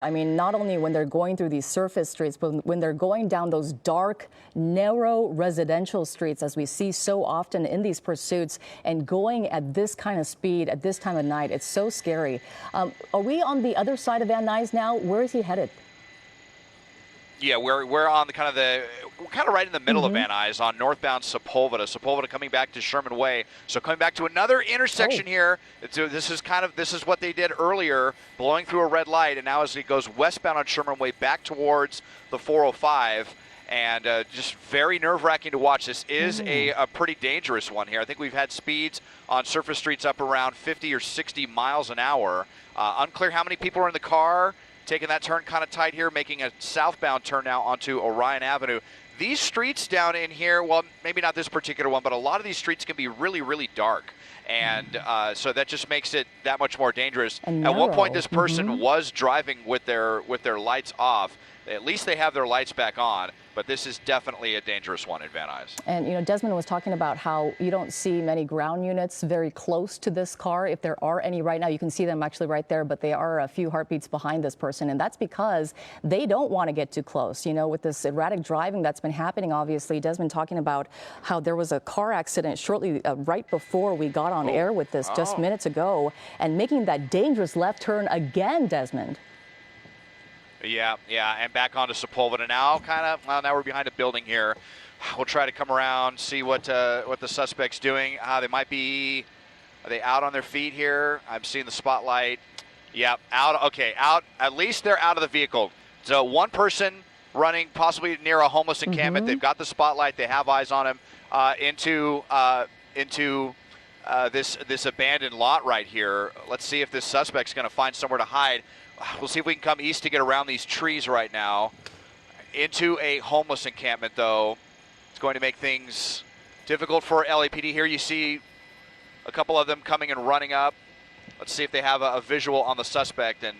I mean, not only when they're going through these surface streets, but when they're going down those dark, narrow residential streets, as we see so often in these pursuits, and going at this kind of speed at this time of night, it's so scary. Are we on the other side of Van Nuys now? Where is he headed? Yeah, we're on the kind of right in the middle of Van Nuys on northbound Sepulveda. Sepulveda coming back to Sherman Way. So coming back to another intersection here. This is what they did earlier, blowing through a red light, and now as he goes westbound on Sherman Way back towards the 405. And just very nerve-wracking to watch. This is a pretty dangerous one here. I think we've had speeds on surface streets up around 50 or 60 miles an hour. Unclear how many people are in the car. Taking that turn kind of tight here, making a southbound turn now onto Orion Avenue. These streets down in here, well, maybe not this particular one, but a lot of these streets can be really, really dark. And so that just makes it that much more dangerous. At one point, this person was driving with their lights off. At least they have their lights back on, but this is definitely a dangerous one in Van Nuys. And, you know, Desmond was talking about how you don't see many ground units very close to this car. If there are any right now, you can see them actually right there, but they are a few heartbeats behind this person. And that's because they don't want to get too close. You know, with this erratic driving that's been happening, obviously, Desmond talking about how there was a car accident shortly right before we got on air with this just minutes ago, and making that dangerous left turn again, Desmond. Yeah, and back onto Sepulveda now. Well, now we're behind a building here. We'll try to come around, see what the suspect's doing. They might be. Are they out on their feet here? I'm seeing the spotlight. Yeah, out. Okay, out. At least they're out of the vehicle. So one person running, possibly near a homeless encampment. They've got the spotlight. They have eyes on him. Into this abandoned lot right here. Let's see if this suspect's going to find somewhere to hide. We'll see if we can come east to get around these trees right now. Into a homeless encampment, though. It's going to make things difficult for LAPD here. You see a couple of them coming and running up. Let's see if they have a visual on the suspect. And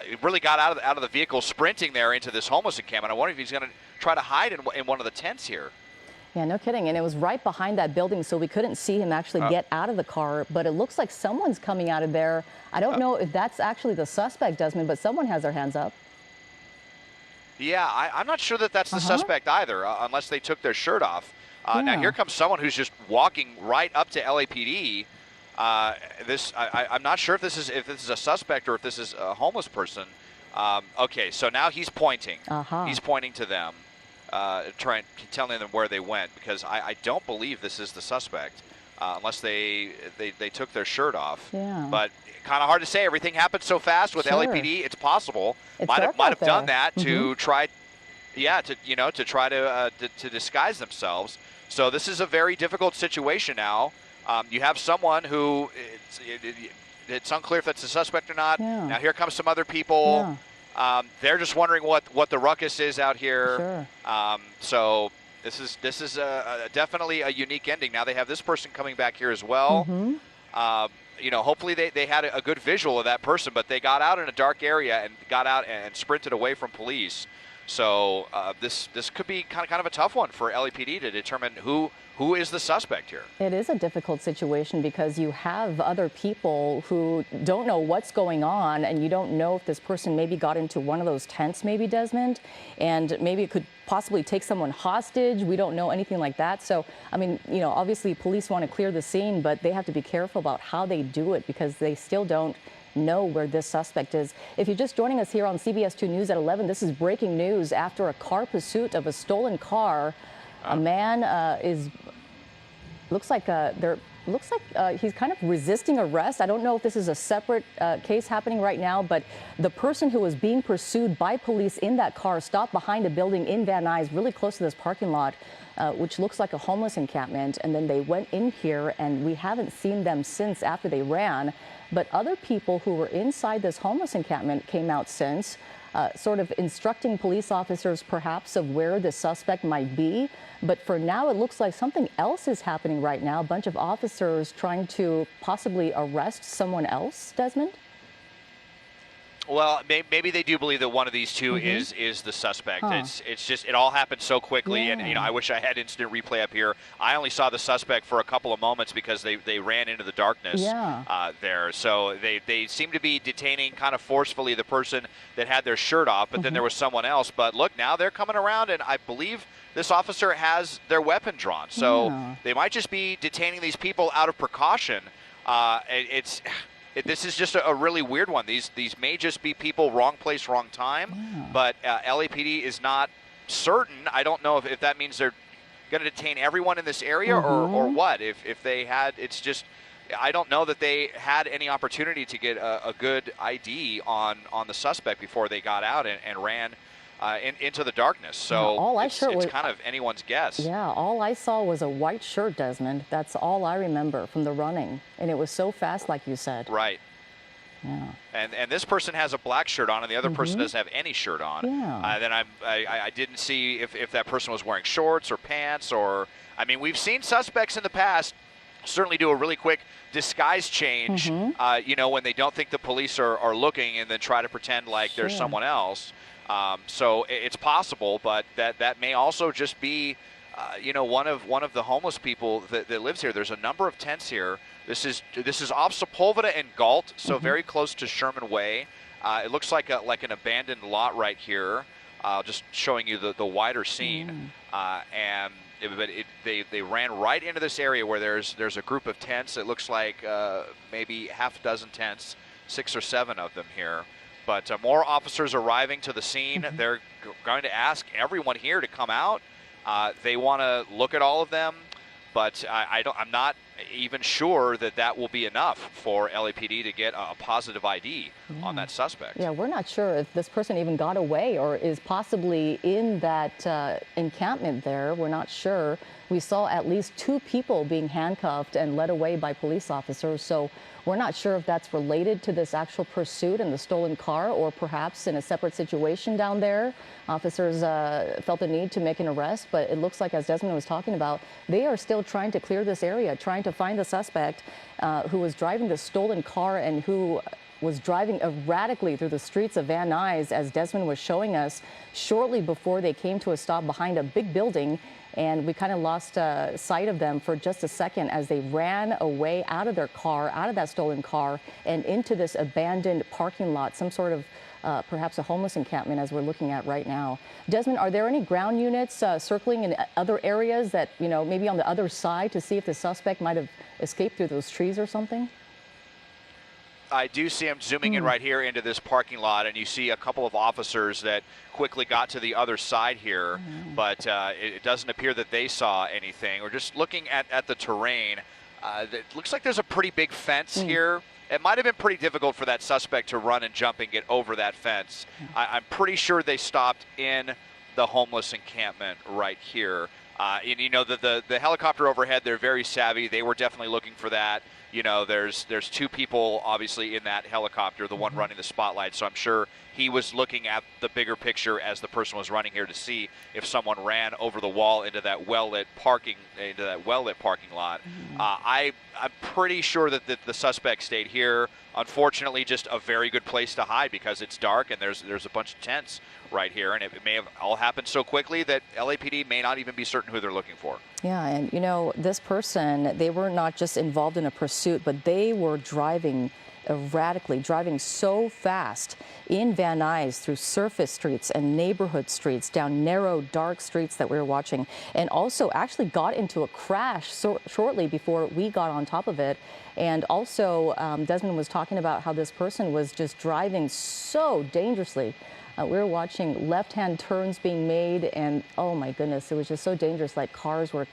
he really got out of the vehicle, sprinting there into this homeless encampment. I wonder if he's going to try to hide in one of the tents here. Yeah, no kidding. And it was right behind that building, so we couldn't see him actually get out of the car. But it looks like someone's coming out of there. I don't know if that's actually the suspect, Desmond, but someone has their hands up. Yeah, I'm not sure that that's the suspect either, unless they took their shirt off. Now here comes someone who's just walking right up to LAPD. I'm not sure if this is a suspect or if this is a homeless person. Okay, so now he's pointing. He's pointing to them. Telling them where they went, because I don't believe this is the suspect unless they took their shirt off. Yeah. But kind of hard to say. Everything happened so fast with LAPD. It's possible. Might have done that to try, to try to disguise themselves. So this is a very difficult situation now. You have someone who it's unclear if that's a suspect or not. Yeah. Now here comes some other people. They're just wondering what the ruckus is out here. So this is definitely a unique ending. Now they have this person coming back here as well. Hopefully they had a good visual of that person, but they got out in a dark area and got out and sprinted away from police. So this could be kind of a tough one for LAPD to determine who is the suspect here. It is a difficult situation because you have other people who don't know what's going on, and you don't know if this person maybe got into one of those tents, maybe, Desmond, and maybe it could possibly take someone hostage. We don't know anything like that. So, I mean, obviously police want to clear the scene, but they have to be careful about how they do it because they still don't know where this suspect is. If you're just joining us here on CBS 2 News at 11, this is breaking news. After a car pursuit of a stolen car, a man looks like he's kind of resisting arrest. I don't know if this is a separate case happening right now, but the person who was being pursued by police in that car stopped behind a building in Van Nuys, really close to this parking lot, which looks like a homeless encampment. And then they went in here, and we haven't seen them since after they ran. But other people who were inside this homeless encampment came out since, sort of instructing police officers perhaps of where the suspect might be. But for now, it looks like something else is happening right now. A bunch of officers trying to possibly arrest someone else, Desmond? Well, maybe they do believe that one of these two is the suspect. It's just it all happened so quickly, and I wish I had instant replay up here. I only saw the suspect for a couple of moments because they ran into the darkness there. So they seem to be detaining kind of forcefully the person that had their shirt off, but then there was someone else. But look, now they're coming around, and I believe this officer has their weapon drawn. So they might just be detaining these people out of precaution. This is just a really weird one. These may just be people wrong place, wrong time, but LAPD is not certain. I don't know if that means they're going to detain everyone in this area or what. If they had, it's just, I don't know that they had any opportunity to get a good ID on the suspect before they got out and ran into the darkness. So it's kind of anyone's guess. Yeah, all I saw was a white shirt, Desmond. That's all I remember from the running. And it was so fast, like you said. Right. Yeah. And this person has a black shirt on, and the other person doesn't have any shirt on. Yeah. Then I didn't see if that person was wearing shorts or pants or, I mean, we've seen suspects in the past certainly do a really quick disguise change, when they don't think the police are looking and then try to pretend like there's someone else. So it's possible, but that may also just be, one of the homeless people that lives here. There's a number of tents here. This is off Sepulveda and Galt, so very close to Sherman Way. It looks like an abandoned lot right here. Just showing you the wider scene, they ran right into this area where there's a group of tents. It looks like maybe half a dozen tents, 6 or 7 of them here. But more officers arriving to the scene. They're going to ask everyone here to come out. They want to look at all of them, but I'm not even sure that will be enough for LAPD to get a positive ID on that suspect. Yeah, we're not sure if this person even got away or is possibly in that encampment there. We're not sure. We saw at least 2 people being handcuffed and led away by police officers. So we're not sure if that's related to this actual pursuit and the stolen car, or perhaps in a separate situation down there. Officers felt the need to make an arrest, but it looks like, as Desmond was talking about, they are still trying to clear this area, trying to find the suspect who was driving the stolen car and who was driving erratically through the streets of Van Nuys, as Desmond was showing us, shortly before they came to a stop behind a big building. And we kind of lost sight of them for just a second as they ran away out of their car, out of that stolen car, and into this abandoned parking lot, some sort of perhaps a homeless encampment, as we're looking at right now. Desmond, are there any ground units circling in other areas that, maybe on the other side, to see if the suspect might have escaped through those trees or something? I do see him zooming in right here into this parking lot, and you see a couple of officers that quickly got to the other side here, but it doesn't appear that they saw anything. We're just looking at the terrain. It looks like there's a pretty big fence here. It might have been pretty difficult for that suspect to run and jump and get over that fence. I'm pretty sure they stopped in the homeless encampment right here. And the helicopter overhead, they're very savvy. They were definitely looking for that. There's 2 people obviously in that helicopter, the one running the spotlight. So I'm sure he was looking at the bigger picture as the person was running here to see if someone ran over the wall into that well-lit parking lot. I'm pretty sure that the suspect stayed here. Unfortunately, just a very good place to hide because it's dark and there's a bunch of tents right here, and it may have all happened so quickly that LAPD may not even be certain who they're looking for. Yeah, and this person, they were not just involved in a pursuit, but they were driving erratically, driving so fast in Van Nuys through surface streets and neighborhood streets, down narrow, dark streets that we were watching, and also actually got into a crash shortly before we got on top of it. And also, Desmond was talking about how this person was just driving so dangerously. We were watching left-hand turns being made, and oh my goodness, it was just so dangerous. Like cars were,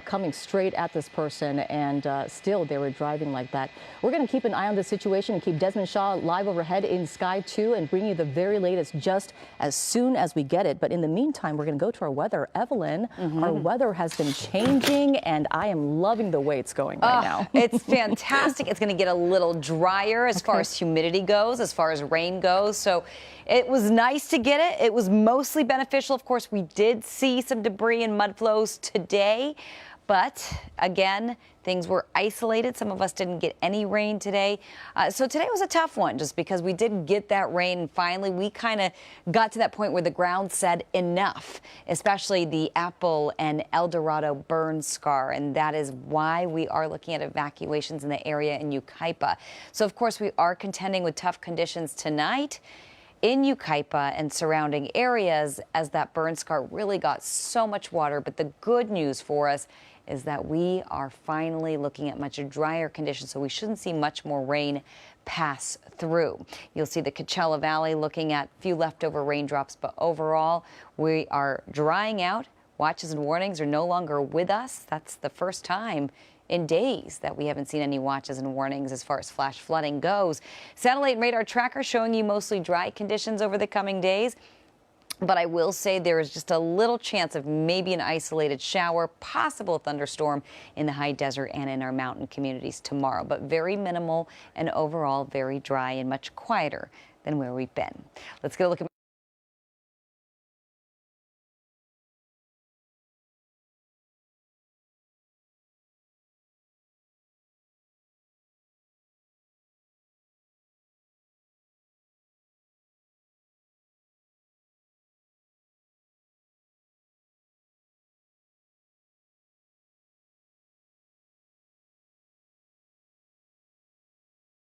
coming straight at this person, and still they were driving like that. We're going to keep an eye on the situation and keep Desmond Shaw live overhead in Sky 2 and bring you the very latest just as soon as we get it. But in the meantime, we're going to go to our weather. Evelyn, our weather has been changing, and I am loving the way it's going right now. It's fantastic. It's going to get a little drier as far as humidity goes, as far as rain goes. So it was nice to get it. It was mostly beneficial. Of course, we did see some debris and mud flows today. But again, Things were isolated. Some of us didn't get any rain today. So today was a tough one just because we did get that rain. And finally, we kind of got to that point where the ground said enough, especially the Apple and El Dorado burn scar. And that is why we are looking at evacuations in the area in Yucaipa. So, of course, we are contending with tough conditions tonight in Yucaipa and surrounding areas as that burn scar really got so much water. But the good news for us is that we are finally looking at much drier conditions, so we shouldn't see much more rain pass through. You'll see the Coachella Valley looking at few leftover raindrops, but overall we are drying out. Watches and warnings are no longer with us. That's the first time in days that we haven't seen any watches and warnings as far as flash flooding goes. Satellite and radar tracker showing you mostly dry conditions over the coming days. But I will say there is just a little chance of maybe an isolated shower, possible thunderstorm in the high desert and in our mountain communities tomorrow, but very minimal and overall very dry and much quieter than where we've been. Let's get a look at